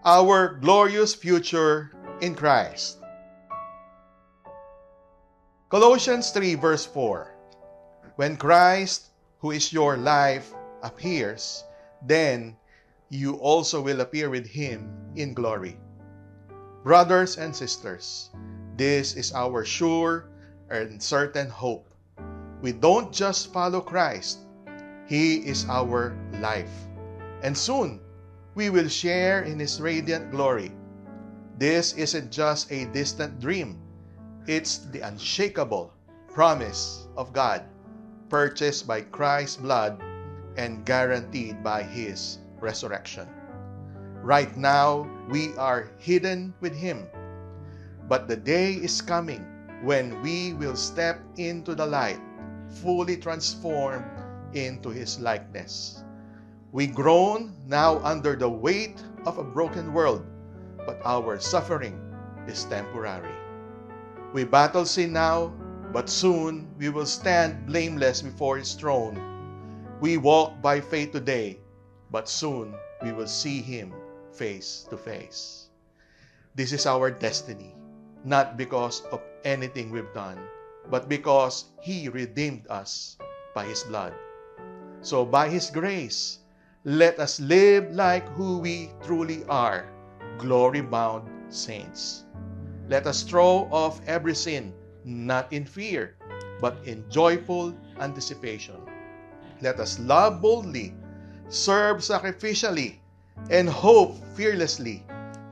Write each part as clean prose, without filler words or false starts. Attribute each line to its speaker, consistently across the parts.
Speaker 1: Our glorious future in Christ. Colossians 3 verse 4. When Christ, who is your life, appears, then you also will appear with Him in glory. Brothers and sisters, this is our sure and certain hope. We don't just follow Christ. He is our life. And soon, we will share in His radiant glory. This isn't just a distant dream. It's the unshakable promise of God, purchased by Christ's blood and guaranteed by His resurrection. Right now, we are hidden with Him. But the day is coming when we will step into the light, fully transformed into His likeness. We groan now under the weight of a broken world, but our suffering is temporary. We battle sin now, but soon we will stand blameless before His throne. We walk by faith today, but soon we will see Him face to face. This is our destiny, not because of anything we've done, but because He redeemed us by His blood. So by His grace, let us live like who we truly are, glory-bound saints. Let us throw off every sin, not in fear, but in joyful anticipation. Let us love boldly, serve sacrificially, and hope fearlessly,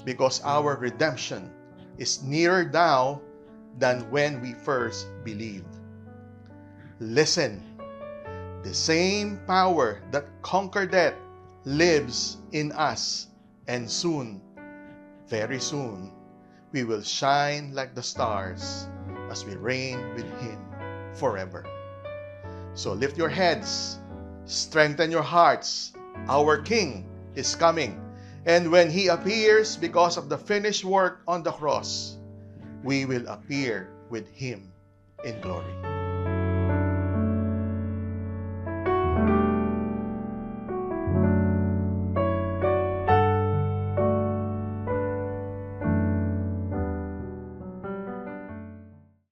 Speaker 1: because our redemption is nearer now than when we first believed. Listen. The same power that conquered death lives in us, and soon, very soon, we will shine like the stars as we reign with Him forever. So lift your heads, strengthen your hearts. Our King is coming, and when He appears because of the finished work on the cross, we will appear with Him in glory.